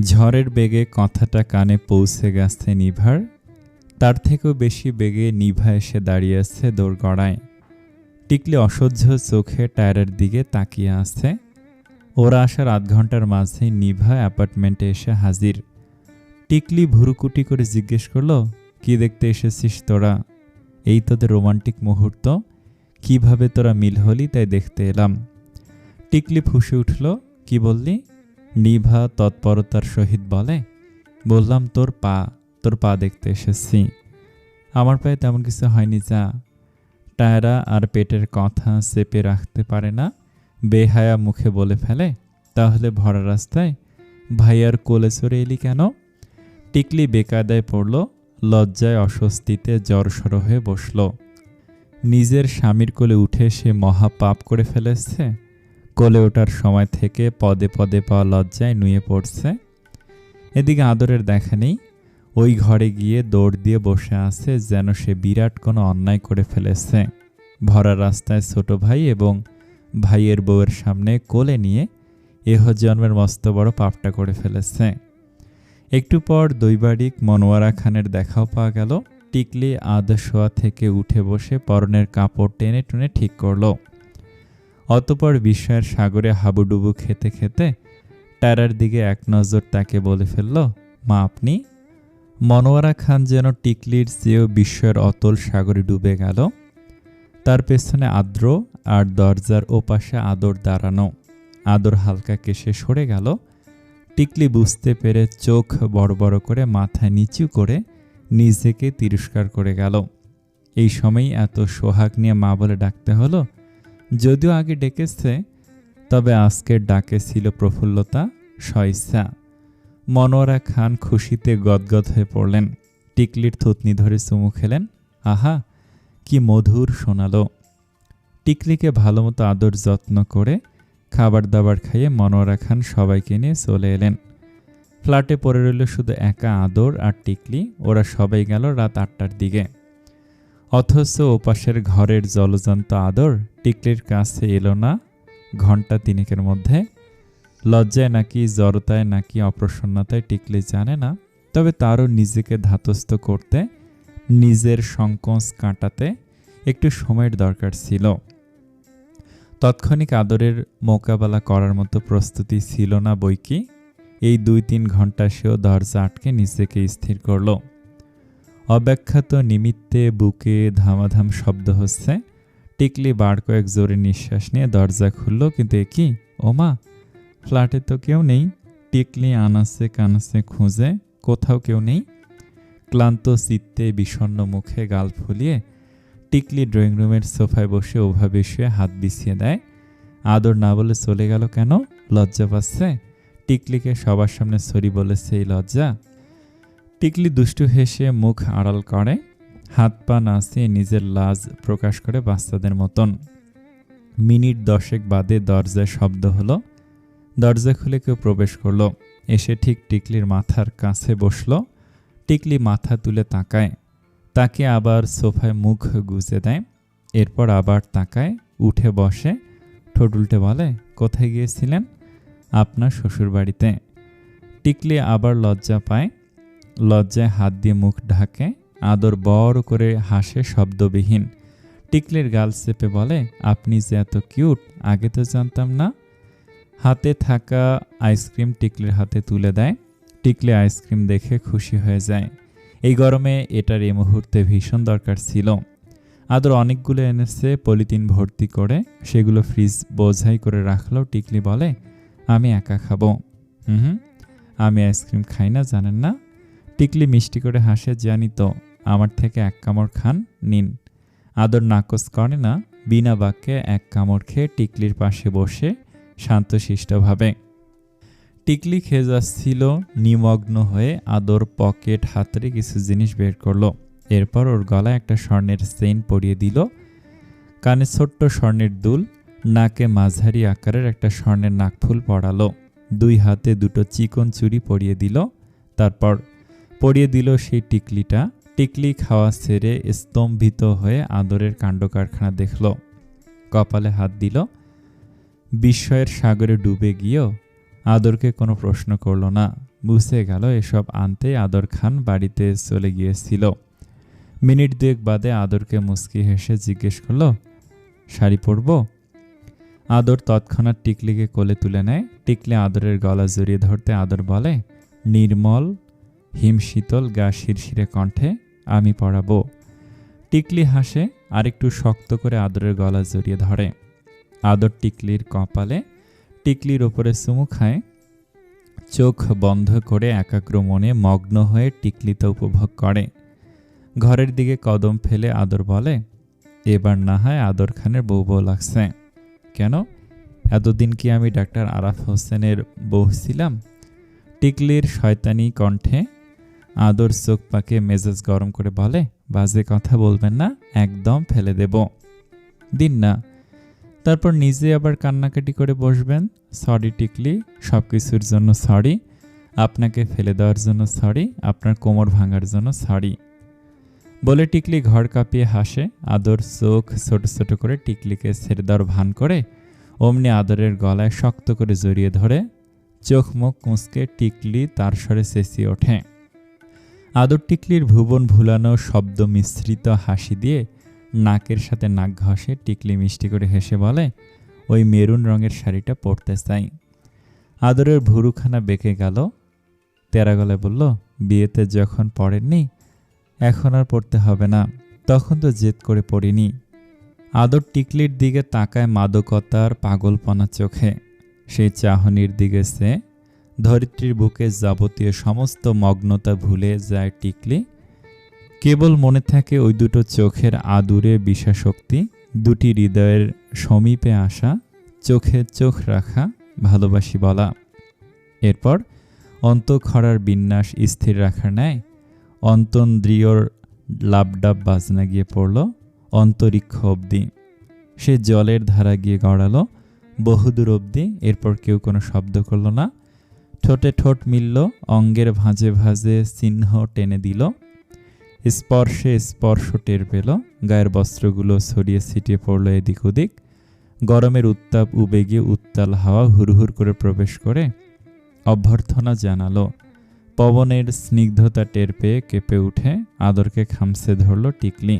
ঝড়ের বেগে কথাটা কানে পৌঁছে গেছে নিভার। তার থেকেও বেশি বেগে নিভা এসে দাঁড়িয়ে আছে দোরগড়ায়। টিকলি অসহ্য চোখে টায়ারের দিকে তাকিয়ে আছে। ওরা আসার আধ ঘন্টার মাঝেই নিভা অ্যাপার্টমেন্টে এসে হাজির। টিকলি ভুরুকুটি করে জিজ্ঞেস করলো, কি দেখতে এসেছিস তোরা? এই তোদের রোমান্টিক মুহূর্ত, কিভাবে তোরা মিল হলি তাই দেখতে এলাম। টিকলি ফুঁসে উঠল, কি বললি? নিভা তৎপরতার সহিত বলে, বললাম তোর পা দেখতে এসেছি। আমার পায়ে তেমন কিছু হয়নি যা। টায়রা আর পেটের কথা চেপে রাখতে পারে না, বেহায়া মুখে বলে ফেলে, তাহলে ভরা রাস্তায় ভাইয়ার কোলে চড়ে এলি কেন? টিকলি বেকায়দায় পড়ল, লজ্জায় অস্বস্তিতে জড়সড় হয়ে বসল। নিজের স্বামীর কোলে উঠে সে মহা পাপ করে ফেলেছে। কোলে ওঠার সময় থেকে পদে পদে পাওয়া লজ্জায় নুয়ে পড়ছে। এদিকে আদরের দেখা নেই। ওই ঘরে গিয়ে দৌড় দিয়ে বসে আছে যেন সে বিরাট কোনো অন্যায় করে ফেলেছে। ভরা রাস্তায় ছোট ভাই এবং ভাইয়ের বউয়ের সামনে কোলে নিয়ে এহ জন্মের মস্ত বড় পাপটা করে ফেলেছে। একটু পর দৈবারিক মনোয়ারা খানের দেখাও পাওয়া গেল। টিকলি আধা শোয়া থেকে উঠে বসে পরনের কাপড় টেনে টুনে ঠিক করল। অতপর বিস্ময়ের সাগরে হাবুডুবু খেতে খেতে টায়রার দিকে এক নজর তাকে বলে ফেলল, মা আপনি? মনোয়ারা খান যেন টিকলির চেয়েও বিস্ময়ের অতল সাগরে ডুবে গেল। তার পেছনে আদ্র আর দরজার ওপাশে আদর দাঁড়ানো। আদর হালকা কেশে সরে গেল। টিকলি বুঝতে পেরে চোখ বড় বড় করে মাথা নিচু করে নিজেকে তিরস্কার করে গেল। এই সময়ই এত সোহাগ নিয়ে মা বলে ডাকতে হলো। যদিও আগে ডেকেছে, তবে আজকের ডাকে ছিল প্রফুল্লতা, স্বইচ্ছা। মনোয়ারা খান খুশিতে গদগদ হয়ে পড়লেন। টিকলির থুতনি ধরে চুমু খেলেন। আহা, কি মধুর শোনালো। টিকলিকে ভালোমতো আদর যত্ন করে খাবার দাবার খাইয়ে মনোয়ারা খান সবাইকে নিয়ে চলে এলেন। ফ্ল্যাটে পড়ে রইল শুধু একা আদর আর টিকলি। ওরা সবাই গেল রাত 8টার দিকে। অথচ ওপাশের ঘরের জলজন্ত আদর টিকলির কাছে এলো না ঘন্টা তিনেকের মধ্যে। লজ্জায় নাকি জড়তায় নাকি অপ্রসন্নতায় টিকলি জানে না, তবে তারও নিজেকে ধাতস্থ করতে, নিজের সংকোচ কাটাতে একটু সময়ের দরকার ছিল। তৎক্ষণিক আদরের মোকাবেলা করার মতো প্রস্তুতি ছিল না বইকি। এই 2-3 ঘন্টা সেও দরজা আটকে নিজেকে স্থির করল। অব্যাখ্যাত নিমিত্তে বুকে ধামাধাম শব্দ হচ্ছে। টিকলি বার কয়েক জোরে নিঃশ্বাস নিয়ে দরজা খুলল, কিন্তু এ কি? ওমা, ফ্ল্যাটে তো কেউ নেই। টিকলি আনাচে কানাচে খুঁজে, কোথাও কেউ নেই। ক্লান্ত চিত্তে বিষণ্ণ মুখে গাল ফুলিয়ে টিকলি ড্রয়িং রুমের সোফায় বসে ওভাবে শুয়ে হাত বিছিয়ে দেয়। আদর না বলে চলে গেল কেন? লজ্জা পাচ্ছে? টিকলিকে সবার সামনে সরি বলেছে এই লজ্জা? টিকলি দুষ্টু হেসে মুখ আড়াল করে, হাত পা নাচিয়ে নিজের লাজ প্রকাশ করে বাচ্চাদের মতন। মিনিট 10 বাদে দরজায় শব্দ হলো। দরজা খুলে কেউ প্রবেশ করলো। এসে ঠিক টিকলির মাথার কাছে বসলো। টিকলি মাথা তুলে তাকায়, তাকে আবার সোফায় মুখ গুজে দেয়। এরপর আবার তাকায়, উঠে বসে, ঠোঁট উল্টে বলে, কোথায় গিয়েছিলেন? আপনার শ্বশুরবাড়িতে। টিকলি আবার লজ্জা পায়, লজ্জায় হাত দিয়ে মুখ ঢাকে। আদর বড় করে হাসে শব্দবিহীন। টিকলির গাল চেপে বলে, আপনি যে এত কিউট, আগে তো জানতাম না। হাতে থাকা আইসক্রিম টিকলির হাতে তুলে দেয়। টিকলি আইসক্রিম দেখে খুশি হয়ে যায়। এই গরমে এটার এই মুহূর্তে ভীষণ দরকার ছিল। আদর অনেকগুলো এনেছে পলিথিন ভর্তি করে, সেগুলো ফ্রিজ বোঝাই করে রাখলো। টিকলি বলে, আমি একা খাবো। আমি আইসক্রিম খাই না, জানেন না? টিকলি মিষ্টি করে হাসে, জানি তো, আমার থেকে এক কামড় খান, নিন। আদর নাকচ করে না, বিনা বাক্যে এক কামড় খেয়ে টিকলির পাশে বসে শান্তশিষ্টভাবে। টিকলি খেয়ে যাচ্ছিল নিমগ্ন হয়ে। আদর পকেট হাতড়ে কিছু জিনিস বের করলো। এরপর ওর গলায় একটা স্বর্ণের চেইন পরিয়ে দিল, কানে ছোট্ট স্বর্ণের দুল, নাকে মাঝারি আকারের একটা স্বর্ণের নাকফুল পরালো। 2 হাতে 2টো চিকন চুড়ি পরিয়ে দিল। তারপর পরিয়ে দিল সেই টিকলিটা। টিকলি খাওয়া ছেড়ে স্তম্ভিত হয়ে আদরের কাণ্ড কারখানা দেখল। কপালে হাত দিল। বিস্ময়ের সাগরে ডুবে গিয়েও আদরকে কোনো প্রশ্ন করল না। বুঝে গেল এসব আনতে আদর খান বাড়িতে চলে গিয়েছিল। মিনিট দুয়েক বাদে আদরকে মুচকি হেসে জিজ্ঞেস করল, শাড়ি পরব? আদর তৎক্ষণাৎ টিকলিকে কোলে তুলে নেয়। টিকলি আদরের গলা জড়িয়ে ধরতে আদর বলে নির্মল হিমশীতল গা শিরশিরে কণ্ঠে, আমি পরাবো। টিকলি হাসে, আরেকটু শক্ত করে আদরের গলা জড়িয়ে ধরে। আদর টিকলির কপালে, টিকলির ওপরে চুমু খায়। চোখ বন্ধ করে একাগ্র মনে মগ্ন হয়ে টিকলিতে উপভোগ করে। ঘরের দিকে কদম ফেলে আদর বলে, এবার না হয় আদর খানের বউ বউ লাগছে। কেন, এতদিন কি আমি ডাক্তার আরাফ হোসেনের বউ ছিলাম? টিকলির শয়তানি কণ্ঠে আদর চোখ পাকে মেজাজ গরম করে বলে, বাজে কথা বলবেন না, একদম ফেলে দেব। দিন না। তারপর নিজে আবার কান্নাকাটি করে বসবেন। সরি টিকলি, সব কিছুর জন্য সরি, আপনাকে ফেলে দেওয়ার জন্য সরি, আপনার কোমর ভাঙার জন্য সরি। বলে টিকলি ঘর কাঁপিয়ে হাসে। আদর চোখ ছোট ছোট করে টিকলিকে ছেড়ে দেওয়ার ভান করে অমনি আদরের গলায় শক্ত করে জড়িয়ে ধরে। চোখ মুখ কুঁচকে টিকলি তার স্বরে চেঁচিয়ে ওঠে। আদর টিকলির ভুবন ভুলানো শব্দ মিশ্রিত হাসি দিয়ে নাকের সাথে নাক ঘষে। টিকলি মিষ্টি করে হেসে বলে, ওই মেরুন রঙের শাড়িটা পরতে চাই। আদরের ভুরুখানা বেঁকে গেল। তেরা গলায় বলল, বিয়েতে যখন পড়েননি এখন আর পড়তে হবে না, তখন তো জেদ করে পড়িনি। আদর টিকলির দিকে তাকায় মাদকতার পাগলপনা চোখে। সেই চাহনির দিকে সে ধরিত্রীর বুকে যাবতীয় সমস্ত মগ্নতা ভুলে যায় টিকলি। কেবল মনে থাকে ওই দুটো চোখের আদুরে বিষাশক্তি, দুটি হৃদয়ের সমীপে আসা, চোখে চোখ রাখা, ভালোবাসি বলা। এরপর অন্তঃক্ষরার বিন্যাস স্থির রাখার ন্যায় অন্তন্দ্রিয়র লাবডাব বাজনা গিয়ে পড়ল অন্তরিক্ষ অবধি। সে জলের ধারা গিয়ে গড়ালো বহুদূর অবধি। এরপর কেউ কোনো শব্দ করল না। ঠোঁটে ঠোঁট মিলল, অঙ্গের ভাঁজে ভাঁজে চিহ্ন টেনে দিল। স্পর্শে স্পর্শ টের পেল। গায়ের বস্ত্রগুলো ছড়িয়ে ছিটিয়ে পড়ল এদিক ওদিক। গরমের উত্তাপ উবে গিয়ে উত্তাল হাওয়া হুড়হুড় করে প্রবেশ করে অভ্যর্থনা জানালো। পবনের স্নিগ্ধতা টের পেয়ে কেঁপে উঠে আদরকে খামছে ধরল টিকলি।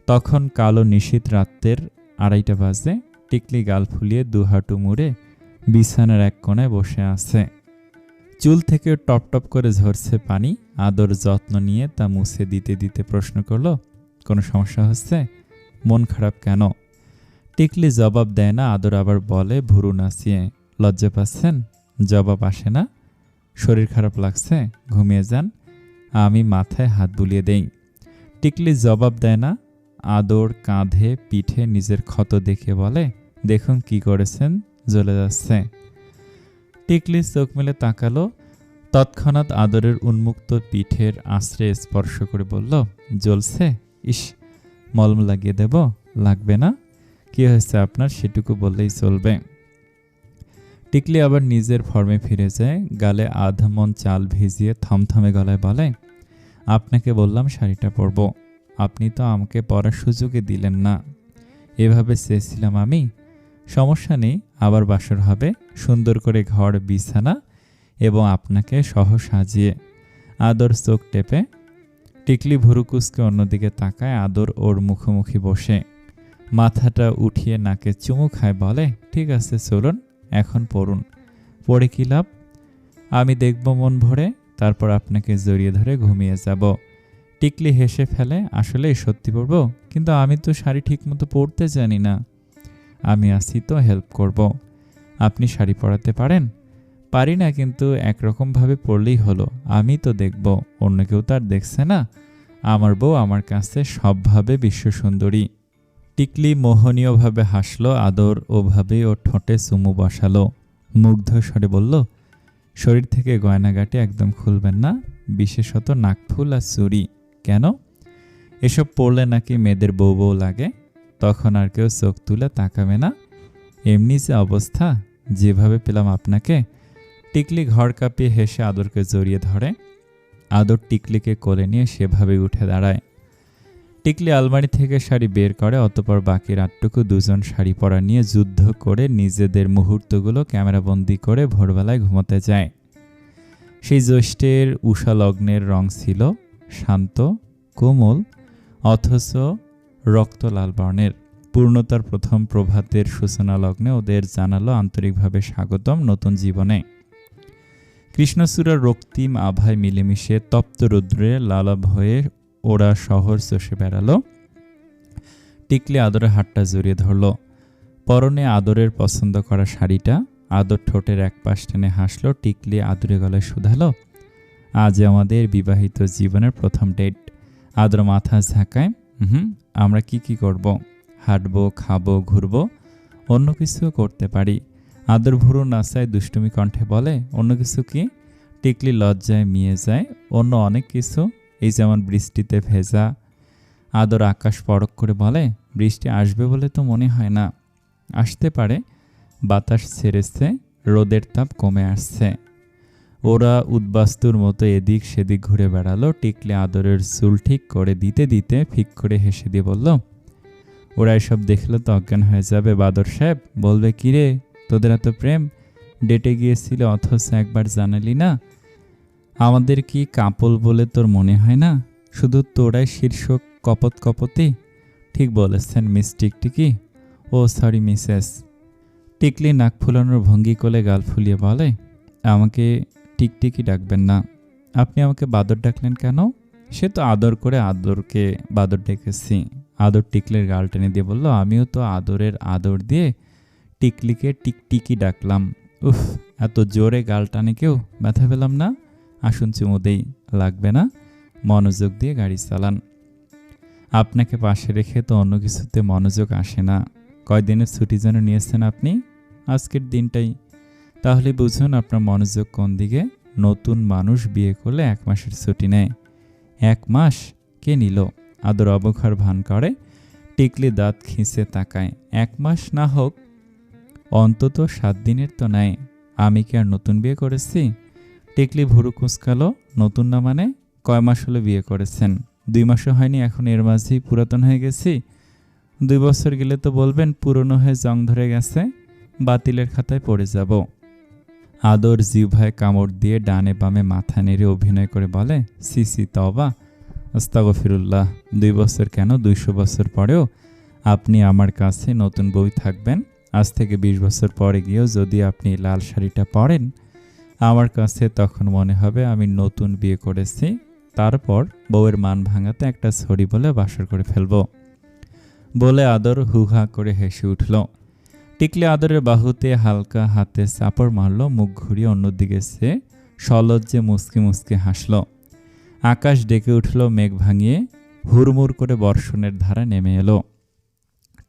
তখন কালো নিশীথ রাত্রের 2:30 বাজে। টিকলি গাল ফুলিয়ে দুহাঁটু মুড়ে বিছানার এক কোণায় বসে আছে। চুল থেকে টপ টপ করে ঝরছে পানি। আদর যত্ন নিয়ে তা মুছে দিতে দিতে প্রশ্ন করল, কোনো সমস্যা হচ্ছে? মন খারাপ কেন? টিকলি জবাব দেয় না। আদর আবার বলে ভুরু নাচিয়ে, লজ্জা পাচ্ছেন? জবাব আসে না। শরীর খারাপ লাগছে, ঘুমিয়ে যান। আমি মাথায় হাত বুলিয়ে দেই। টিকলি জবাব দেয় না। আদর কাঁধে পিঠে নিজের ক্ষত দেখে বলে, দেখুন কি করেছেন, জ্বলে যাচ্ছে। টিকলি চোখ মেলে তাকালো। তৎক্ষণাৎ আদরের উন্মুক্ত পিঠের আশ্রে স্পর্শ করে বলল, জ্বলছে? ইস, মলম লাগিয়ে দেব? লাগবে না। কি হয়েছে আপনার, সেটুকু বললেই চলবে। টিকলি আবার নিজের ফর্মে ফিরে যায়। গালে আধমন চাল ভিজিয়ে থমথমে গলায় বলে, আপনাকে বললাম শাড়িটা পরব, আপনি তো আমাকে পরার সুযোগই দিলেন না। এভাবে চেয়েছিলাম আমি। সমস্যা নেই, আবার বাসর হবে, সুন্দর করে ঘর বিছানা এবং আপনাকে সহ সাজিয়ে। আদর চোখ টেপে। টিকলি ভুরুকুচকে অন্যদিকে তাকায়। আদর ওর মুখোমুখি বসে মাথাটা উঠিয়ে নাকে চুমু খায়। বলে, ঠিক আছে চলুন, এখন পড়ুন। পড়ে কি লাভ? আমি দেখব মন ভরে, তারপর আপনাকে জড়িয়ে ধরে ঘুমিয়ে যাব। টিকলি হেসে ফেলে, আসলে সত্যি পড়ব, কিন্তু আমি তো শাড়ি ঠিকমতো পরতে জানি না। আমি আছি তো, হেল্প করব। আপনি শাড়ি পরাতে পারেন? পারি না, কিন্তু একরকমভাবে পরলেই হলো। আমি তো দেখব, অন্য কেউ তার দেখছে না। আমার বউ আমার কাছে সবভাবে বিশ্বসুন্দরী। টিকলি মোহনীয়ভাবে হাসল। আদর ওভাবেই ওর ঠোঁটে চুমু বসালো। মুগ্ধ স্বরে বলল, শরীর থেকে গয়নাগাটি একদম খুলবেন না, বিশেষত নাকফুল আর চুড়ি। কেন? এসব পরলে নাকি মেয়েদের বউ বউ লাগে। তখন আর কেউ চোখ তুলে তাকাবে না। এমনি যে অবস্থা, যেভাবে পেলাম আপনাকে। টিকলি ঘর কাঁপিয়ে হেসে আদরকে জড়িয়ে ধরে। আদর টিকলিকে কোলে নিয়ে সেভাবে উঠে দাঁড়ায়। টিকলি আলমারি থেকে শাড়ি বের করে। অতঃপর বাকি রাতটুকু দুজন শাড়ি পরা নিয়ে যুদ্ধ করে নিজেদের মুহূর্তগুলো ক্যামেরাবন্দি করে ভোরবেলায় ঘুমোতে যায়। সেই জ্যৈষ্ঠের উষা লগ্নের রং ছিল শান্ত, কোমল, অথচ রক্ত লাল বর্ণের। পূর্ণতার প্রথম প্রভাতের সূচনা লগ্নে ওদের জানালো আন্তরিকভাবে স্বাগতম নতুন জীবনে। কৃষ্ণচূড়ার রক্তিম আভায় মিলেমিশে তপ্ত রৌদ্রে লালাভ হয়ে ওরা শহর চষে বেড়ালো। টিকলি আদরের হাতটা জড়িয়ে ধরল। পরনে আদরের পছন্দ করা শাড়িটা। আদর ঠোঁটের এক পাশ টেনে হাসলো। টিকলি আদরে গলায় শুধালো, আজ আমাদের বিবাহিত জীবনের প্রথম ডেট। আদর মাথা ঝাঁকায়, আমরা কি করব? হাঁটবো, খাবো, ঘুরবো, অন্য কিছুও করতে পারি। আদর ভুরু নাচায়, দুষ্টুমি কণ্ঠে বলে, অন্য কিছু কি? টিকলি লজ্জায় মিয়ে যায়, অন্য অনেক কিছু, এই যেমন বৃষ্টিতে ভেজা। আদর আকাশ পরখ করে বলে, বৃষ্টি আসবে বলে তো মনে হয় না। আসতে পারে, বাতাস ছেড়েছে, রোদের তাপ কমে আসছে। ওরা উদ্বাস্তুর মতো এদিক সেদিক ঘুরে বেড়ালো। টিকলি আদরের চুল ঠিক করে দিতে দিতে ফিক করে হেসে দিয়ে বলল, ওরা এসব দেখলে তো অজ্ঞান হয়ে যাবে বাদর সাহেব, বলবে, কিরে তোদের এত প্রেম, ডেটে গিয়েছিল অথচ একবার জানালি না। আমাদের কি কাপল বলে তোর মনে হয় না? শুধু তোরাই শীর্ষক কপতি। ঠিক বলেছেন মিস টিকটিকি। ও সরি মিসেস। টিকলি নাক ফুলানোর ভঙ্গি করে গাল ফুলিয়ে বলে, আমাকে টিকটিকি ডাকবেন না। আপনি আমাকে বাদর ডাকলেন কেন? সে তো আদর করে আদরকে বাদর ডেকেছি। আদর টিকলির গাল টেনে দিয়ে বলল, আমিও তো আদরের আদর দিয়ে টিকলিকে টিকটিকি ডাকলাম। উফ, এত জোরে গাল টানে কেউ, ব্যথা পেলাম না। আসুন চুমু দেই। লাগবে না, মনোযোগ দিয়ে গাড়ি চালান। আপনাকে পাশে রেখে তো অন্য কিছুতে মনোযোগ আসে না। কয়দিনের ছুটি যেন নিয়েছেন আপনি? আজকের দিনটাই। তাহলে বুঝুন আপনার মনোযোগ কোন দিকে। নতুন মানুষ বিয়ে করলে 1 মাসের ছুটি নেয়। 1 মাস? কে নিল? আদর অবক্ষার ভান করে। টিকলি দাঁত খিঁচে তাকায়। 1 মাস না হোক, অন্তত 7 দিনের তো নেয়। আমি কি আর নতুন বিয়ে করেছি? টিকলি ভুরু কুঁচকালো। নতুন না মানে? কয় মাস হলো বিয়ে করেছেন? 2 মাসও হয়নি, এখন এর মাঝেই পুরাতন হয়ে গেছি? 2 বছর গেলে তো বলবেন পুরনো হয়ে জং ধরে গেছে, বাতিলের খাতায় পড়ে যাব। আদর জিহ্বায় কামড় দিয়ে ডানে বামে মাথা নেড়ে অভিনয় করে বলে, সিসি তওবা, আস্তাগফিরুল্লাহ। 2 বছর কেন, 200 বছর পরেও আপনি আমার কাছে নতুন বউ থাকবেন। আজ থেকে 20 বছর পরে গিয়েও যদি আপনি লাল শাড়িটা পরেন আমার কাছে, তখন মনে হবে আমি নতুন বিয়ে করেছি। তারপর বউয়ের মান ভাঙাতে একটা ছড়ি বলে বাসর করে ফেলব। বলে আদর হুহা করে হেসে উঠল। টিকলি আদরের বাহুতে হালকা হাতে চাপড় মারল। মুখ ঘুরিয়ে অন্যদিকে সে সলজ্জে মুচকি মুচকি হাসল। আকাশ ডেকে উঠল মেঘ ভাঙিয়ে। হুড়মুড় করে বর্ষণের ধারা নেমে এলো।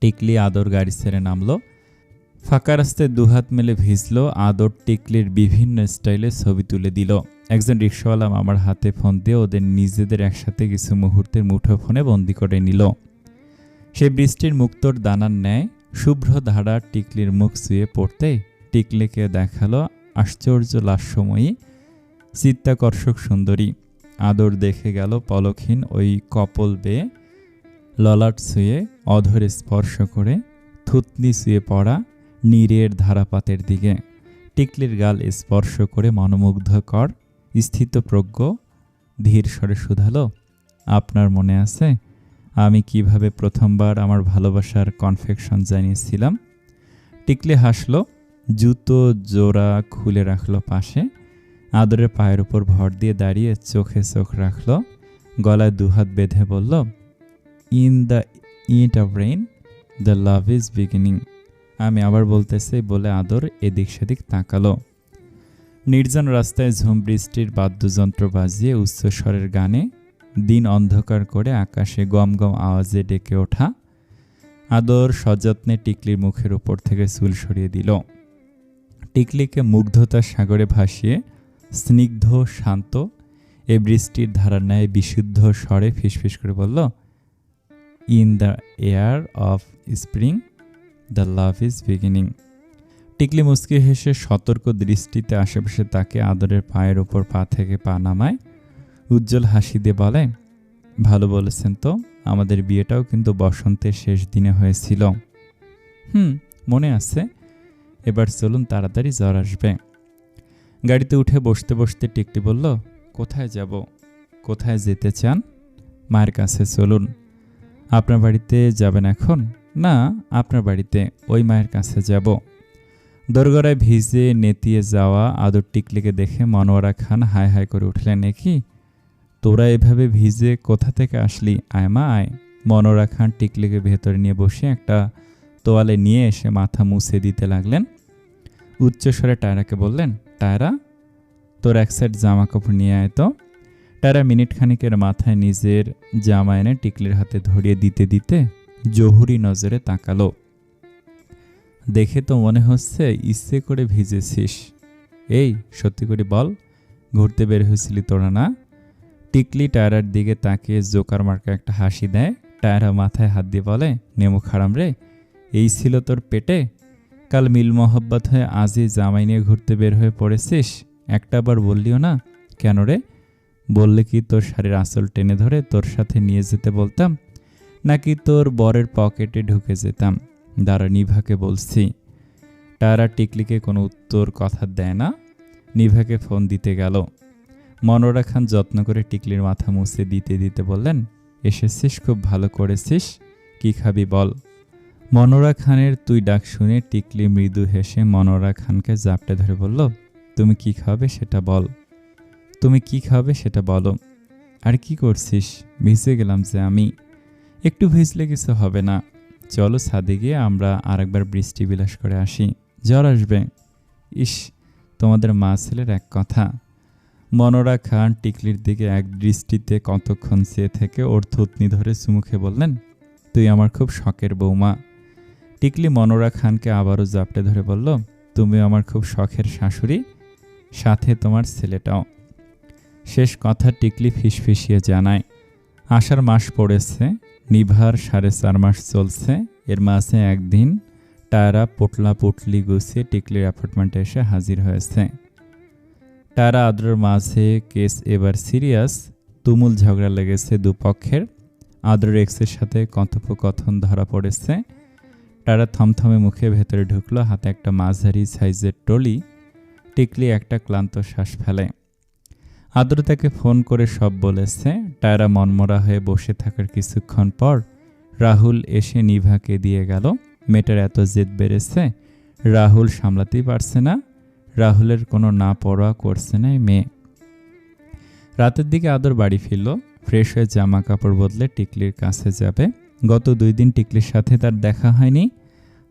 টিকলি আদর গাড়ি ছেড়ে নামল। ফাঁকা রাস্তায় দুহাত মেলে ভিজল। আদর টিকলির বিভিন্ন স্টাইলে ছবি তুলে দিল। একজন রিক্সাওয়ালা মামার হাতে ফোন দিয়ে ওদের নিজেদের একসাথে কিছু মুহূর্তের মুঠোফোনে বন্দি করে নিল। সে বৃষ্টির মুক্তোর দানার ন্যায় শুভ্র ধারা টিকলির মুখ ছুঁয়ে পড়তে টিকলিকে দেখালো আশ্চর্য লাস্যময়ী চিত্তাকর্ষক সুন্দরী। আদর দেখে গেল পলকহীন ওই কপল বেয়ে ললাট ছুঁয়ে অধরে স্পর্শ করে থুতনি ছুঁয়ে পড়া নীরের ধারাপাতের দিকে। টিকলির গাল স্পর্শ করে মনোমুগ্ধকর স্থিতপ্রজ্ঞ ধীর স্বরে শুধালো, আপনার মনে আছে আমি কিভাবে প্রথমবার আমার ভালোবাসার কনফেকশন জানিয়েছিলাম? টিকলি হাসল। জুতো জোড়া খুলে রাখলো পাশে। আদরের পায়ের উপর ভর দিয়ে দাঁড়িয়ে চোখে চোখ রাখল। গলায় দুহাত বেঁধে বলল, in the it off rain the love is beginning. আমি আবার বলতেছি বলে আদর এদিক সেদিক তাকালো। নির্জন রাস্তায় ঝুম বৃষ্টির বাদ্যযন্ত্র বাজিয়ে উচ্চস্বরের গানে দিন অন্ধকার করে আকাশে গম গম আওয়াজে ডেকে ওঠা। আদর সযত্নে টিকলির মুখের উপর থেকে চুল সরিয়ে দিল। টিকলিকে মুগ্ধতার সাগরে ভাসিয়ে স্নিগ্ধ শান্ত এ বৃষ্টির ধারার ন্যায় বিশুদ্ধ স্বরে ফিসফিস করে বলল, in the air of spring the love is beginning. টিকলি মুচকি হেসে সতর্ক দৃষ্টিতে আশেপাশে তাকে আদরের পায়ের ওপর পা থেকে পা নামায়। উজ্জ্বল হাসি দিয়ে বলে, ভালো বলেছেন তো, আমাদের বিয়েটাও কিন্তু বসন্তের শেষ দিনে হয়েছিল। মনে আছে। এবার চলুন, তাড়াতাড়ি জ্বর আসবে। গাড়িতে উঠে বসতে বসতে টিকলি বলল, কোথায় যাব? কোথায় যেতে চান? মায়ের কাছে চলুন। আপনার বাড়িতে যাবেন এখন? না, আপনার বাড়িতে, ওই মায়ের কাছে যাব। দোরগড়ায় ভিজে নেতিয়ে যাওয়া আদর টিকলিকে দেখে মনোয়ারা খান হায় হায় করে উঠলেন, এ কি, তোরা এভাবে ভিজে কোথা থেকে আসলি? আয় মা আয়। মনোয়ারা খান টিকলিকে ভেতরে নিয়ে বসে একটা তোয়ালে নিয়ে এসে মাথা মুছে দিতে লাগলেন। উচ্চস্বরে টায়রাকে বললেন, টায়রা, তোর এক সেট জামা কাপড় নিয়ে আয় তো। টায়রা মিনিট খানিকের মাথায় নিজের জামা এনে টিকলির হাতে ধরিয়ে দিতে দিতে জহুরি নজরে তাকালো। দেখে তো মনে হচ্ছে ইচ্ছে করে ভিজেছিস। এই সত্যি করে বল, ঘুরতে বের হয়েছিলি তোরা না? টিকলি টায়রার দিকে তাকিয়ে জোকার মার্কা একটা হাসি দেয়। টায়রা মাথায় হাত দিয়ে বলে, নেমু খারাম রে, এই ছিল তোর পেটে? কাল মিল মহব্বত হয়ে আজই জামাই নিয়ে ঘুরতে বের হয়ে পড়েছিস? একটা বার বললিও না? কেন রে? বললে কি তোর শাড়ির আঁচল টেনে ধরে তোর সাথে নিয়ে যেতে বলতাম, নাকি তোর বরের পকেটে ঢুকে যেতাম? দাঁড়া, নিভাকে বলছি। টায়রা টিকলিকে কোনো উত্তর কথা দেয় না। নিভাকে ফোন দিতে গেল। মনোয়ারা খান যত্ন করে টিকলির মাথা মুছে দিতে দিতে বললেন, এসেছিস, খুব ভালো করেছিস। কি খাবি বল? মনোয়ারা খানের তুই ডাক শুনে টিকলি মৃদু হেসে মনোয়ারা খানকে জাপটে ধরে বলল, তুমি কি খাবে সেটা বল। তুমি কি খাবে সেটা বলো। আর কি করছিস? ভিজে গেলাম যে আমি। একটু ভিজলে কিছু হবে না। চলো ছাদে গিয়ে আমরা আরেকবার বৃষ্টি বিলাস করে আসি, জ্বর আসবে। ইস, তোমাদের মা ছেলের এক কথা। মনোয়ারা খান টিকলির দিকে এক দৃষ্টিতে কতক্ষণ চেয়ে থেকে ওর থুতনি ধরে চুমুখে বললেন, তুই আমার খুব শখের বৌমা। টিকলি মনোয়ারা খানকে আবারও জাপটে ধরে বলল, তুমি আমার খুব শখের শাশুড়ি, সাথে তোমার ছেলেটাও। শেষ কথা টিকলি ফিসফিসিয়ে জানায়, আষাঢ় মাস পড়েছে, নিভার 4.5 মাস চলছে। এর মাঝে একদিন টায়রা পোটলা পুটলি গুছিয়ে টিকলির অ্যাপার্টমেন্টে এসে হাজির হয়েছে। টায়রা আদরের মাঝে কেস এবার সিরিয়াস। তুমুল ঝগড়া লেগেছে দুপক্ষের। আদরের এক্সের সাথে কথোপকথন ধরা পড়েছে। টায়রা থমথমে মুখে ভেতরে ঢুকলো, হাতে একটা মাঝারি সাইজের টলি। টিকলি একটা ক্লান্ত শ্বাস ফেলে। আদর তাকে ফোন করে সব বলেছে। টায়রা মনমরা হয়ে বসে থাকার কিছুক্ষণ পর রাহুল এসে নিভাকে দিয়ে গেল। মেয়েটার এত জেদ বেড়েছে, রাহুল সামলাতেই পারছে না। রাহুলের কোনো না পরোয়া করছে না মেয়ে। রাতের দিকে আদর বাড়ি ফিরল। ফ্রেশ হয়ে জামা কাপড় বদলে টিকলির কাছে যাবে। গত 2 দিন টিকলির সাথে তার দেখা হয়নি।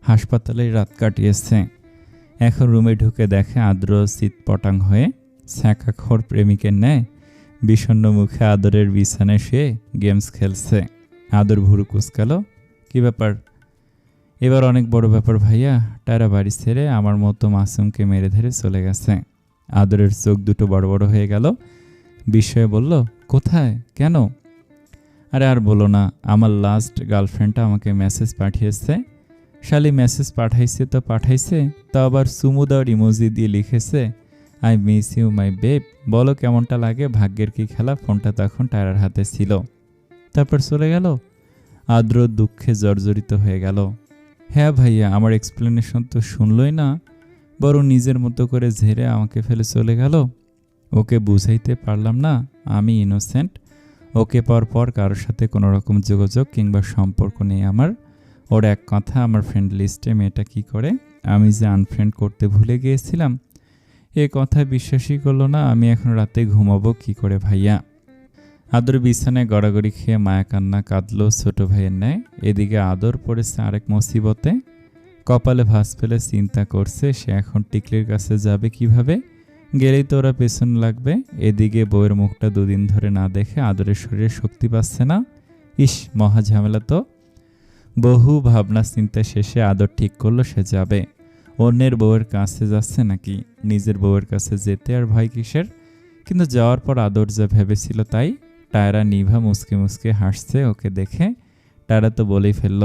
হাসপাতালে রাত কাটিয়েছে। এখন রুমে ঢুকে দেখে আদ্র চিৎপটাং হয়ে ছ্যাঁকাখোর প্রেমিকের ন্যায় বিষণ্ণ মুখে আদরের বিছানায় শুয়ে গেমস খেলছে। আদর ভুরু কুচকাল, কি ব্যাপার? এবার অনেক বড় ব্যাপার ভাইয়া। টায়রা বাড়ি ছেড়ে আমার মতো মাসুমকে মেরে ধরে চলে গেছে। আদরের চোখ দুটো বড় বড় হয়ে গেল। বিস্ময়ে বলল, কোথায়, কেন? আরে আর বলো না, আমার লাস্ট গার্লফ্রেন্ডটা আমাকে মেসেজ পাঠিয়েছে। শালি মেসেজ পাঠাইছে তো পাঠাইছে, তা আবার চুমু দেওয়ার ইমোজি দিয়ে লিখেছে, I miss you my babe. বলো কেমনটা লাগে? ভাগ্যের কি খেলা, ফোনটা তখন টায়রার হাতে ছিল। তারপর চলে গেল। আদ্র দুঃখে জর্জরিত হয়ে গেল। হ্যাঁ ভাইয়া, আমার এক্সপ্লেনেশন তো শুনলই না, বরং নিজের মতো করে ঝেড়ে আমাকে ফেলে চলে গেল। ওকে বুঝাইতে পারলাম না আমি ইনোসেন্ট। ওকে পর কারোর সাথে কোনো রকম যোগাযোগ কিংবা সম্পর্ক নেই আমার। ওর এক কথা, আমার ফ্রেন্ড লিস্টে মেয়েটা কি করে, আমি যে আনফ্রেন্ড করতে ভুলে গিয়েছিলাম, এ কথা বিশ্বাসই করলো না। আমি এখন রাতে ঘুমাবো কি করে ভাইয়া? আদর বিছানায় গড়াগড়ি খেয়ে মায়া কান্না কাঁদলো ছোট ভাইয়ের ন্যায়। এদিকে আদর পড়েছে আরেক মুসিবতে। কপালে ভাঁজ ফেলে চিন্তা করছে সে এখন টিকলির কাছে যাবে কিভাবে। গেলেই তো ওরা পেছন লাগবে। এদিকে বউয়ের মুখটা 2 দিন ধরে না দেখে আদরের শরীরে শক্তি পাচ্ছে না। ইস, মহা ঝামেলা তো। বহু ভাবনা চিন্তা শেষে আদর ঠিক করলো সে যাবে। অন্যের বউয়ের কাছে যাচ্ছে নাকি? নিজের বউয়ের কাছে যেতে আর ভয় কিসের? কিন্তু যাওয়ার পর আদর যা ভেবেছিল তাই। টায়রা নিভা মুসকে মুসকে হাসছে ওকে দেখে। টায়রা তো বলেই ফেলল,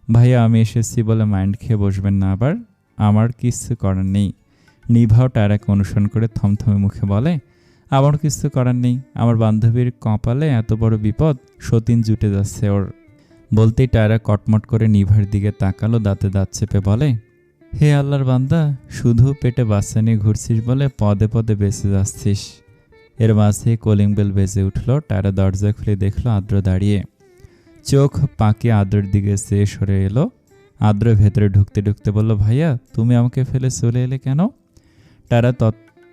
ভাইয়া আমি এসেছি বলে মাইন্ড খেয়ে বসবেন না আবার। আমার কিছু করার নেই। নিভাও টায়রাকে অনুসরণ করে থমথমে মুখে বলে, আমার কিছু করার নেই। আমার বান্ধবীর কপালে এত বড় বিপদ, সতীন জুটে যাচ্ছে ওর। বলতেই টায়রা কটমট করে নিভার দিকে তাকালো, দাঁতে দাঁত চেপে বলে, হে আল্লাহর বান্দা, শুধু পেটে বাচ্চা নিয়ে ঘুরছিস বলে পদে পদে বেঁচে যাচ্ছিস। এর মাঝে কলিং বেল বেজে উঠল। টায়রা দরজা খুলে দেখলো আদ্র দাঁড়িয়ে। চোখ পাকিয়ে আদ্রের দিকে চেয়ে সরে এলো। আদ্র ভেতরে ঢুকতে ঢুকতে বলল, ভাইয়া তুমি আমাকে ফেলে চলে এলে কেন? টায়রা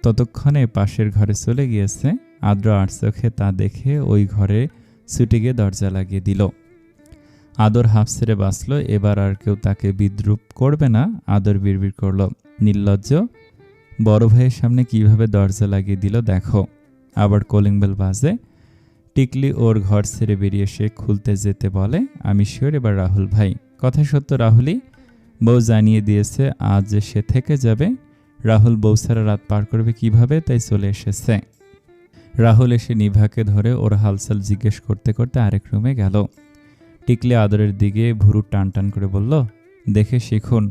ততক্ষণে পাশের ঘরে চলে গিয়েছে। আদ্র আর চোখে তা দেখে ওই ঘরে ছুটে গিয়ে দরজা লাগিয়ে দিল। আদর হাফ ছেড়ে বাঁচল। এবার আর কেউ তাকে বিদ্রুপ করবে না। আদর বিড়বিড় করল, নির্লজ্জ, বড় ভাইয়ের সামনে কিভাবে দরজা লাগিয়ে দিল দেখো। আবার কলিং বেল বাজে। টিকলি ওর ঘর ছেড়ে বেরিয়ে সে খুলতে যেতে বলে, আমি শিওর এবার রাহুল ভাই। কথা সত্য রাহুলই, বউ জানিয়ে দিয়েছে আজ সে থেকে যাবে। রাহুল বউ ছাড়া রাত পার করবে কিভাবে, তাই চলে এসেছে। রাহুল এসে নিভাকে ধরে ওর হালচাল জিজ্ঞেস করতে করতে আরেক রুমে গেল। টিকলি আদরের দিকে ভুরু টান টান করে বলল, দেখে শিখুন,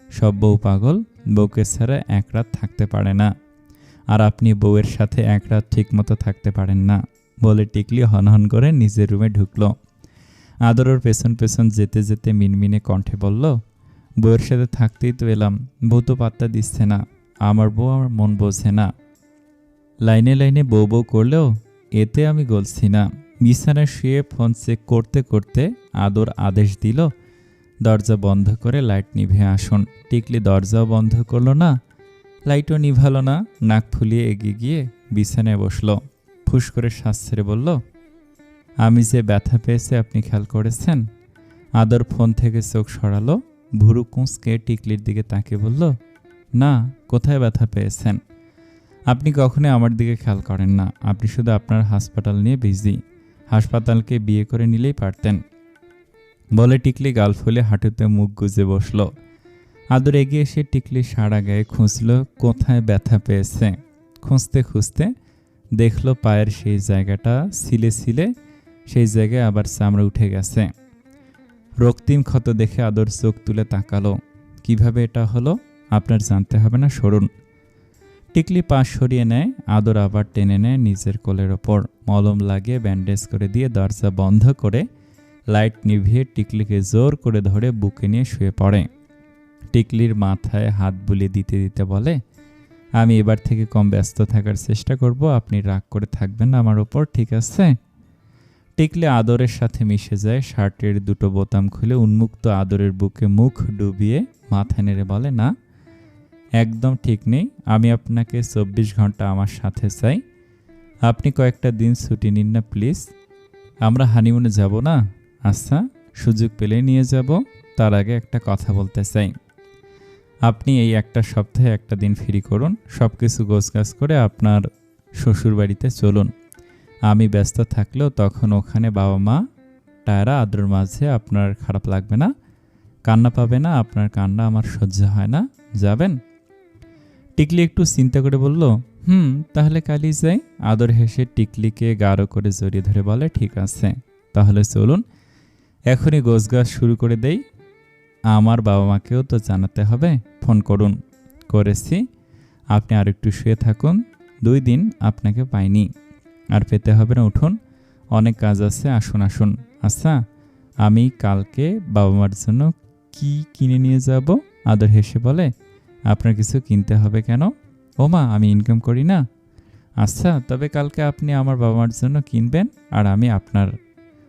সব বউ পাগল, বউকে ছাড়া এক রাত থাকতে পারে না, আর আপনি বউয়ের সাথে এক রাত ঠিক মতো থাকতে পারেন না। বলে টিকলি হনহন করে নিজের রুমে ঢুকল। আদর ওর পেছন পেছন যেতে যেতে মিনমিনে কণ্ঠে বলল, বউয়ের সাথে থাকতেই তো এলাম, বউ তো পাত্তা দিচ্ছে না, আমার বউ আমার মন বোঝে না। লাইনে লাইনে বউ বউ করলেও এতে আমি গলছি না। বিছানায় শুয়ে ফোন চেক করতে করতে আদর আদেশ দিল, দরজা বন্ধ করে লাইট নিভে আসুন। টিকলি দরজাও বন্ধ করলো না, লাইটও নিভালো না। নাক ফুলিয়ে এগিয়ে গিয়ে বিছানায় বসল। ফুস করে শ্বাস ছেড়ে বলল, আমি যে ব্যথা পেয়েছে আপনি খেয়াল করেছেন? আদর ফোন থেকে চোখ সরালো। ভুরু কুঁচকে টিকলির দিকে তাকিয়ে বলল, না, কোথায় ব্যথা পেয়েছেন? আপনি কখনোই আমার দিকে খেয়াল করেন না, আপনি শুধু আপনার হাসপাতাল নিয়ে বিজি। হাসপাতালকে বিয়ে করে নিলেই পারতেন। বলে টিকলি গাল ফুলে হাঁটুতে মুখ গুজে বসল। আদর এগিয়ে এসে টিকলি সারা গায়ে খুঁজল কোথায় ব্যথা পেয়েছে। খুঁজতে খুঁজতে দেখলো পায়ের সেই জায়গাটা ছিলে ছিলে, সেই জায়গায় আবার চামড়া উঠে গেছে। রক্তিম ক্ষত দেখে আদর চোখ তুলে তাকালো। কিভাবে এটা হলো আপনার জানতে হবে না, সরুন। টিকলি পাশ সরিয়ে নেয়। আদর আবার টেনে নেয় নিজের কোলের ওপর। মলম লাগিয়ে ব্যান্ডেজ করে দিয়ে দরজা বন্ধ করে লাইট নিভিয়ে টিকলিকে জোর করে ধরে বুকে নিয়ে শুয়ে পড়ে। টিকলির মাথায় হাত বুলিয়ে দিতে দিতে বলে, আমি এবার থেকে কম ব্যস্ত থাকার চেষ্টা করব, আপনি রাগ করে থাকবেন না আমার ওপর, ঠিক আছে? টিকলি আদরের সাথে মিশে যায়। শার্টের দুটো বোতাম খুলে উন্মুক্ত আদরের বুকে মুখ ডুবিয়ে মাথা নেড়ে বলে, না, একদম ঠিক নেই, আমি আপনাকে 24 ঘন্টা আমার সাথে চাই। আপনি কয়েকটা দিন ছুটি নিন না প্লিজ। আমরা হানিমুনে যাব না? আচ্ছা, সুযোগ পেলেই নিয়ে যাব। তার আগে একটা কথা বলতে চাই। আপনি এই একটা সপ্তাহে একটা দিন ফ্রি করুন, সব কিছু গোছগাছ করে আপনার শ্বশুর বাড়িতে চলুন। আমি ব্যস্ত থাকলেও তখন ওখানে বাবা মা, টায়রা, আদ্রর মাঝে আপনার খারাপ লাগবে না, কান্না পাবে না। আপনার কান্না আমার সহ্য হয় না। যাবেন? টিকলি একটু চিন্তা করে বলল, তাহলে কালই যাই। আদর হেসে টিকলিকে গাঢ় করে জড়িয়ে ধরে বলে, ঠিক আছে, তাহলে চলুন, এখনই গোছগাছ শুরু করে দেই। আমার বাবা মাকেও তো জানাতে হবে। ফোন করুন। করেছি। আপনি আর একটু শুয়ে থাকুন, 2 দিন আপনাকে পাইনি, আর পেতে হবে না, উঠুন, অনেক কাজ আছে, আসুন আসুন। আচ্ছা, আমি কালকে বাবা মার জন্য কি কিনে নিয়ে যাব? আদর হেসে বলে, আপনার কিছু কিনতে হবে কেন? ওমা, আমি ইনকাম করি না? আচ্ছা, তবে কালকে আপনি আমার বাবা মার জন্য কিনবেন, আর আমি আপনার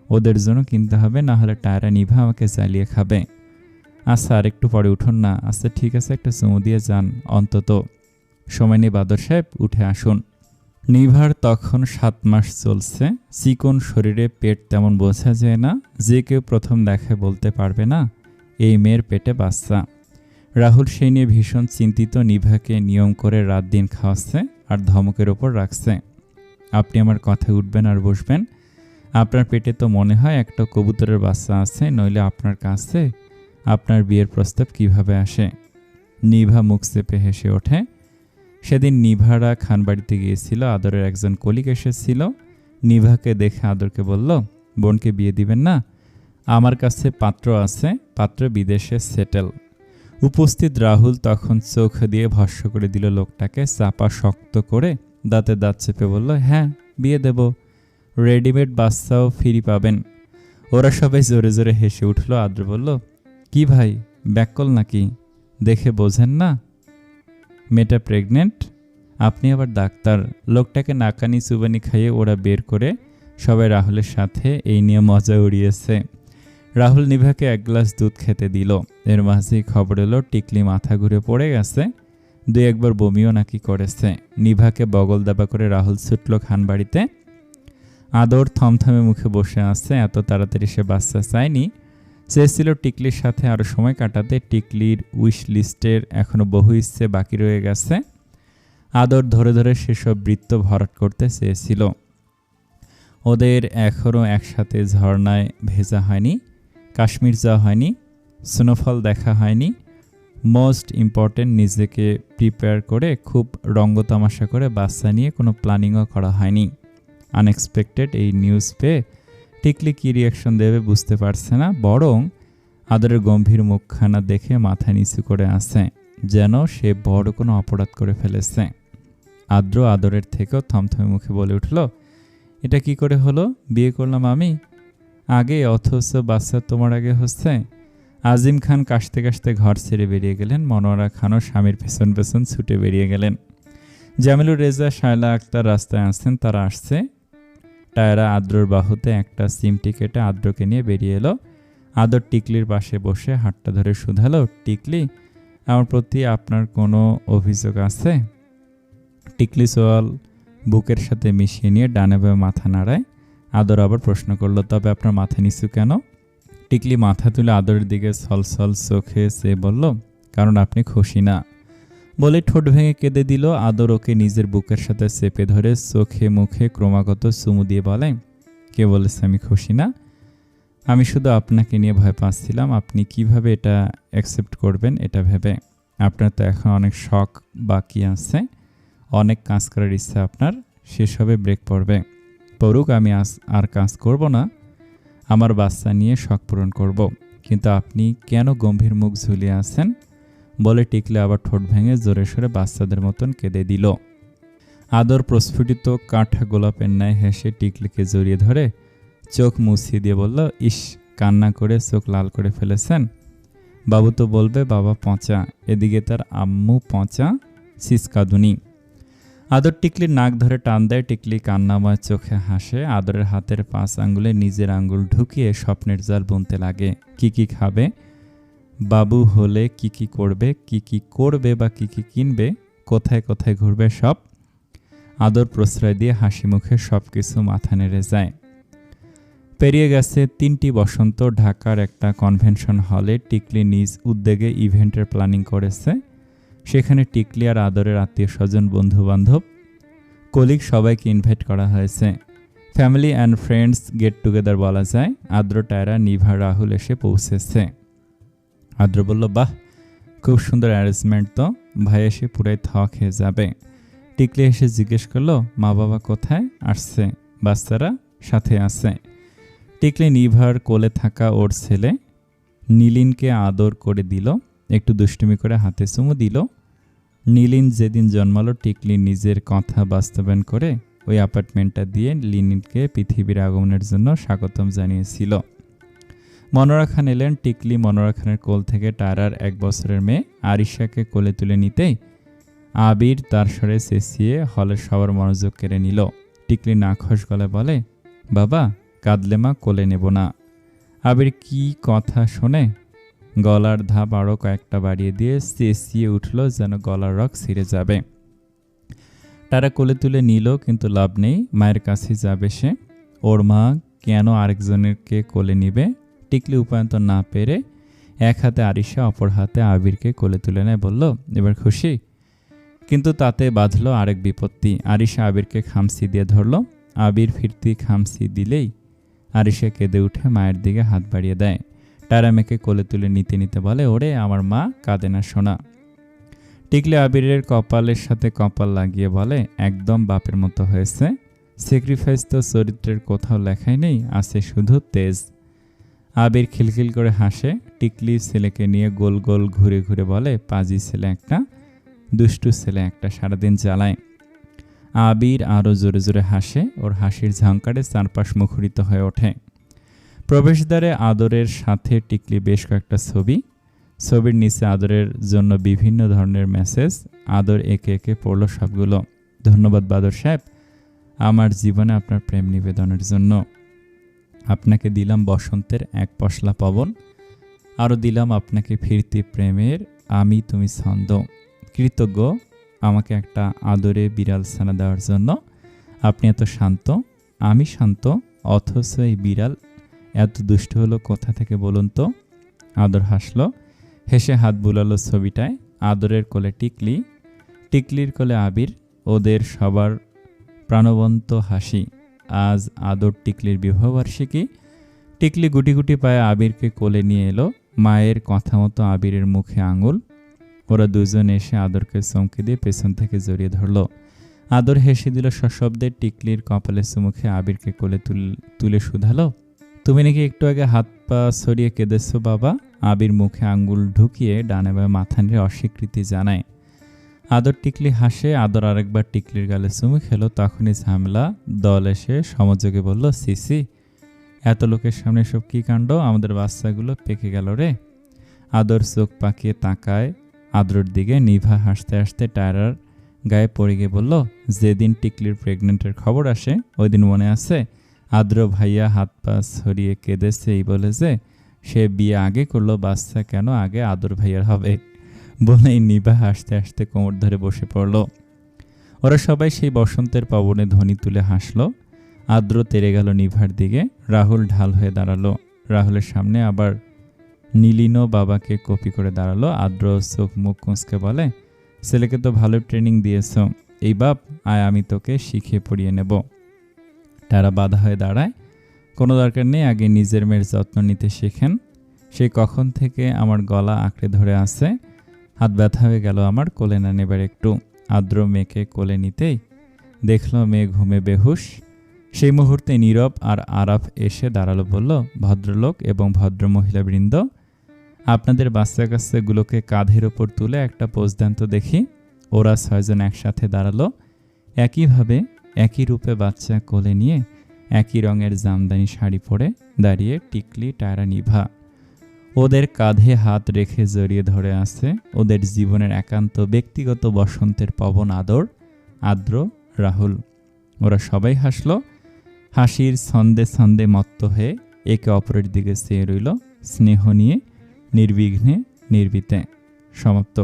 ওদের জন্য কিনতে হবে, না হলে টায়রা নিভা আমাকে জ্বালিয়ে খাবে। আচ্ছা, আর একটু পরে উঠুন না। আচ্ছা ঠিক আছে, একটা চুমু দিয়ে যান অন্তত। সময় নেই বাদর সাহেব, উঠে আসুন। নিভার তখন 7 মাস চলছে। চিকন শরীরে পেট তেমন বোঝা যায় না। যে কেউ প্রথম দেখায় বলতে পারবে না এই মেয়ের পেটে বাচ্চা। রাহুল সেই নিয়ে ভীষণ চিন্তিত। নিভাকে নিয়ম করে রাত দিন খাওয়াচ্ছে আর ধমকের ওপর রাখছে। আপনি আমার কথায় উঠবেন আর বসবেন। আপনার পেটে তো মনে হয় একটা কবুতরের বাচ্চা আছে, নইলে আপনার কাছে আপনার বিয়ের প্রস্তাব কিভাবে আসে? নিভা মুখ চেপে হেসে ওঠে। সেদিন নিভারা খানবাড়িতে গিয়েছিল। আদরের একজন কলিগ এসেছিল। নিভাকে দেখে আদরকে বলল, বোনকে বিয়ে দিবেন না? আমার কাছে পাত্র আছে, পাত্র বিদেশে সেটেল। উপস্থিত রাহুল তখন চোখ দিয়ে ভস্ম করে দিল লোকটাকে। চাপা শক্ত করে দাঁতে দাঁত চেপে বলল, হ্যাঁ, বিয়ে দেব, রেডিমেড বাচ্চাও ফ্রি পাবেন। ওরা সবাই জোরে জোরে হেসে উঠল। আদ্র বলল, কি ভাই, ব্যাককল নাকি? দেখে বোঝেন না মেয়েটা প্রেগনেন্ট? আপনি আবার ডাক্তার। লোকটাকে নাকানি চুবানি খাইয়ে ওরা বের করে সবাই রাহুলের সাথে এই নিয়ে মজা উড়িয়েছে। রাহুল নিভাকে এক গ্লাস দুধ খেতে দিল। এর মাঝেই খবর এলো টিকলি মাথা ঘুরে পড়ে গেছে, 2-1 বমিও নাকি করেছে। নিভাকে বগল দাবা করে রাহুল ছুটল খানবাড়িতে। আদর থমথমে মুখে বসে আছে, এত তাড়াতাড়ি সে বাচ্চা চায়নি, চেয়েছিল টিকলির সাথে আরও সময় কাটাতে। টিকলির উইশ লিস্টের এখনও বহু ইচ্ছে বাকি রয়ে গেছে। আদর ধরে ধরে সেসব বৃত্ত ভরাট করতে চেয়েছিল। ওদের এখনও একসাথে ঝর্ণায় ভেজা হয়নি, কাশ্মীর যাওয়া হয়নি, স্নোফল দেখা হয়নি। মোস্ট ইম্পর্টেন্ট, নিজেকে প্রিপেয়ার করে খুব রঙ্গতামাশা করে বাচ্চা নিয়ে কোনো প্ল্যানিংও করা হয়নি। আনএক্সপেক্টেড এই নিউজ পেয়ে টিকলি কী রিয়াকশন দেবে বুঝতে পারছে না, বরং আদরের গম্ভীর মুখখানা দেখে মাথা নিচু করে আছে, যেন সে বড় কোনো অপরাধ করে ফেলেছে। আদ্র আদরের থেকেও থমথমে মুখে বলে উঠল, এটা কি করে হলো? বিয়ে করলাম আমি আগে, অথচ বাচ্চা তোমার আগে হচ্ছে। আজিম খান কাশতে কাশতে ঘর ছেড়ে বেরিয়ে গেলেন। মনোয়ারা খানও স্বামীর পেছন পেছন ছুটে বেরিয়ে গেলেন। জামিলুর রেজা, শায়লা আক্তার রাস্তায় আসছেন, তারা আসছে। টায়রা আদ্রর বাহুতে একটা চিমটি কেটে আদ্রকে নিয়ে বেরিয়ে এলো। আদর টিকলির পাশে বসে হাতটা ধরে শুধালো, টিকলি, আমার প্রতি আপনার কোনো অভিযোগ আছে? টিকলি সোয়াল বুকের সাথে মিশিয়ে নিয়ে ডানে বামে মাথা নাড়ায়। আদর আবার প্রশ্ন করলো, তবে আপনার মাথা নিচু কেন? টিকলি মাথা তুলে আদরের দিকে ছলছল চোখে চেয়ে বলল, কারণ আপনি খুশি না। বলে ঠোঁট ভেঙে কেঁদে দিল। আদর ওকে নিজের বুকের সাথে চেপে ধরে চোখে মুখে ক্রমাগত চুমু দিয়ে বলে, কে বলেছে আমি খুশি না? আমি শুধু আপনাকে নিয়ে ভয় পাচ্ছিলাম, আপনি কিভাবে এটা অ্যাকসেপ্ট করবেন এটা ভেবে। আপনার তো এখন অনেক শখ বাকি আছে, অনেক কাজ করার ইচ্ছা আপনার, সেসবে ব্রেক পড়বে। পড়ুক, আমি আর কাজ করব না, আমার বাচ্চা নিয়ে শখ পূরণ করব। কিন্তু আপনি কেন গম্ভীর মুখ ঝুলিয়ে আছেন? বলে টিকলে আবার ঠোঁট ভেঙে জোরে সোরে বাচ্চাদের মতন কেঁদে দিল। আদর প্রস্ফুটিত কাঠা গোলাপের ন্যায় হেসে টিকলিকে জড়িয়ে ধরে চোখ মুছিয়ে দিয়ে বলল, ইস, কান্না করে চোখ লাল করে ফেলেছেন। বাবু তো বলবে বাবা পচা, এদিকে তার আম্মু পচা, সিসকাদুনি। আদর টিকলির নাক ধরে টান দেয়। টিকলি কান্নাময় চোখে হাসে। আদরের হাতের 5 আঙ্গুলে নিজের আঙ্গুল ঢুকিয়ে স্বপ্নের জাল বুনতে লাগে। কি কি খাবে, বাবু হলে কি কি করবে বা কি কি কিনবে, কোথায় কোথায় ঘুরবে, সব। আদর প্রশ্রয় দিয়ে হাসি মুখে সব কিছু মাথা নেড়ে যায়। পেরিয়ে গেছে 3টি বসন্ত। ঢাকার একটা কনভেনশন হলে টিকলি নিজ উদ্যোগে ইভেন্টের প্ল্যানিং করেছে। সেখানে টিকলি আর আদরের আত্মীয় স্বজন, বন্ধু বান্ধব, কলিগ সবাইকে ইনভাইট করা হয়েছে। Family and friends get together বলা যায়। আদ্র, টায়রা, নিভা, রাহুল এসে পৌঁছেছে। আদ্র বলল, বাহ, খুব সুন্দর অ্যারেঞ্জমেন্ট তো, ভাই এসে পুরাই থ খেয়ে যাবে। টিকলি এসে জিজ্ঞেস করলো, মা বাবা কোথায়? আসছে, বাচ্চারা সাথে আছে। টিকলি নিভার কোলে থাকা ওর ছেলে নীলিনকে আদর করে দিল, একটু দুষ্টুমি করে হাতে চুমু দিল। নীলিন যেদিন জন্মালো টিকলি নিজের কথা বাস্তবায়ন করে ওই অ্যাপার্টমেন্টটা দিয়ে লিনিনকে পৃথিবীর আগমনের জন্য স্বাগতম জানিয়েছিল। মনোয়ারা খান এলেন। টিকলি মনোয়ারা খানের কোল থেকে টায়রার 1 বছরের মেয়ে আরিশাকে কোলে তুলে নিতেই আবির তার স্বরে চেঁচিয়ে হলের সবার মনোযোগ কেড়ে নিল। টিকলি নাখোশ গলায় বলে, বাবা, কাঁদলে মা কোলে নেব না। আবির কি কথা শোনে, গলার ধাপ আরও কয়েকটা বাড়িয়ে দিয়ে চেঁচিয়ে উঠল যেন গলার রক ছিঁড়ে যাবে। তারা কোলে তুলে নিল, কিন্তু লাভ নেই, মায়ের কাছে যাবে সে। ওর মা কেন আরেকজনেরকে কোলে নিবে? টিকলি উপায়ন্তর না পেরে এক হাতে আরিশা, অপর হাতে আবিরকে কোলে তুলে নেয়। বলল, এবার খুশি? কিন্তু তাতে বাঁধল আরেক বিপত্তি। আরিশা আবিরকে খামসি দিয়ে ধরল। আবির ফিরতি খামসি দিলেই আরিশা কেঁদে উঠে মায়ের দিকে হাত বাড়িয়ে দেয়। টায়রা মেয়েকে কোলে তুলে নিতে নিতে বলে, ওরে আমার মা, কাঁদে না সোনা। টিকলি আবিরের কপালের সাথে কপাল লাগিয়ে বলে, একদম বাপের মতো হয়েছে। স্যাক্রিফাইস তো চরিত্রের কোথাও লেখাই নেই, আছে শুধু তেজ। আবির খিলখিল করে হাসে। টিকলি ছেলেকে নিয়ে গোল গোল ঘুরে ঘুরে বলে, পাজি ছেলে একটা, দুষ্টু ছেলে একটা, সারাদিন জ্বালায়। আবির আরও জোরে জোরে হাসে। ওর হাসির ঝংকারে চারপাশ মুখরিত হয়ে ওঠে। প্রবেশদ্বারে আদরের সাথে টিকলি বেশ কয়েকটা ছবি ছবির নিচে আদরের জন্য বিভিন্ন ধরনের মেসেজ। আদর একে একে পড়ল সবগুলো। ধন্যবাদ বাদর সাহেব, আমার জীবনে আপনার প্রেম নিবেদনের জন্য। আপনাকে দিলাম বসন্তের এক পশলা পবন, আরও দিলাম আপনাকে ফিরতি প্রেমের আমি তুমি ছন্দ। কৃতজ্ঞ আমাকে একটা আদরে বিড়াল ছানা দেওয়ার জন্য। আপনি এত শান্ত, আমি শান্ত, অথচ এই বিড়াল এত দুষ্ট হলো কোথা থেকে বলুন তো? আদর হাসল, হেসে হাত বুলালো ছবিটায়। আদরের কোলে টিকলি, টিকলির কোলে আবির, ওদের সবার প্রাণবন্ত হাসি। আজ আদর টিকলির বিবাহবার্ষিকী। টিকলি গুটি গুটি পায়ে আবিরকে কোলে নিয়ে এলো। মায়ের কথা মতো আবিরের মুখে আঙুল। ওরা দুজন এসে আদরকে চমকে দিয়ে পেছন থেকে জড়িয়ে ধরল। আদর হেসে দিল সশব্দে। টিকলির কপালে চুমুখে আবিরকে কোলে তুলে শুধালো, তুমি নাকি একটু আগে হাত পা ছড়িয়ে কেঁদেছো বাবা? আবির মুখে আঙ্গুল ঢুকিয়ে ডানে বায়ে মাথা নেড়ে অস্বীকৃতি জানায়। আদর টিকলি হাসে। আদর আরেকবার টিকলির গালে চুমু খেলো। তখনই ঝামেলা দল এসে সমযোগে বলল, সিসি, এত লোকের সামনে সব কী কাণ্ড, আমাদের বাচ্চাগুলো পেকে গেল রে। আদর চোখ পাকিয়ে তাকায় আদরের দিকে। নিভা হাসতে হাসতে টায়রার গায়ে পড়ে গিয়ে বলল, যেদিন টিকলির প্রেগনেন্টের খবর আসে ওই দিন মনে আছে? আদ্র ভাইয়া হাত পা ছড়িয়ে কেঁদেছে এই বলে যে সে বিয়ে আগে করলো, বাচ্চা কেন আগে আদর ভাইয়ার হবে? বলেই নিভা হাসতে হাসতে কোমর ধরে বসে পড়ল। ওরা সবাই সেই বসন্তের পবনে ধ্বনি তুলে হাসল। আদ্র তেড়ে গেল নিভার দিকে। রাহুল ঢাল হয়ে দাঁড়ালো। রাহুলের সামনে আবার নীলিনও বাবাকে কপি করে দাঁড়ালো। আদ্র চোখ মুখ কুঁচকে বলে, ছেলেকে তো ভালো ট্রেনিং দিয়েছ, এই বাপ আয় আমি তোকে শিখিয়ে পড়িয়ে নেব। তারা বাধা হয়ে দাঁড়ায়, কোনো দরকার নেই, আগে নিজের মেয়ের যত্ন নিতে শেখেন। সে কখন থেকে আমার গলা আঁকড়ে ধরে আছে, হাত ব্যথা হয়ে গেল আমার, কোলে না নেবার একটু। আদ্র মেয়েকে কোলে নিতেই দেখল মেয়ে ঘুমে বেহুশ। সেই মুহূর্তে নীরব আর আরাফ এসে দাঁড়ালো। বলল, ভদ্রলোক এবং ভদ্রমহিলাবৃন্দ, আপনাদের বাচ্চা কাচ্চাগুলোকে কাঁধের ওপর তুলে একটা পোজ দেন তো দেখি। ওরা ছয়জন একসাথে দাঁড়ালো। একইভাবে একই রূপে বাচ্চা কোলে নিয়ে একই রঙের জামদানি শাড়ি পরে দাঁড়িয়ে টিকলি, টায়রা, নিভা। ওদের কাঁধে হাত রেখে জড়িয়ে ধরে আছে ওদের জীবনের একান্ত ব্যক্তিগত বসন্তের পবন আদর, আদ্র, রাহুল। ওরা সবাই হাসল। হাসির ছন্দে ছন্দে মত্ত হয়ে একে অপরের দিকে চেয়ে রইল, স্নেহ নিয়ে, নির্বিঘ্নে, নির্বিতে। সমাপ্ত।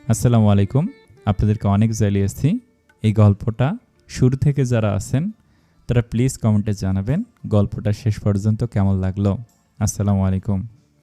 আসসালামু আলাইকুম। আপনাদেরকে অনেক জ্বালিয়েছি। এই গল্পটা শুরু থেকে যারা আছেন তারা প্লিজ কমেন্টে জানাবেন গল্পটা শেষ পর্যন্ত কেমন লাগলো। আসসালামু আলাইকুম।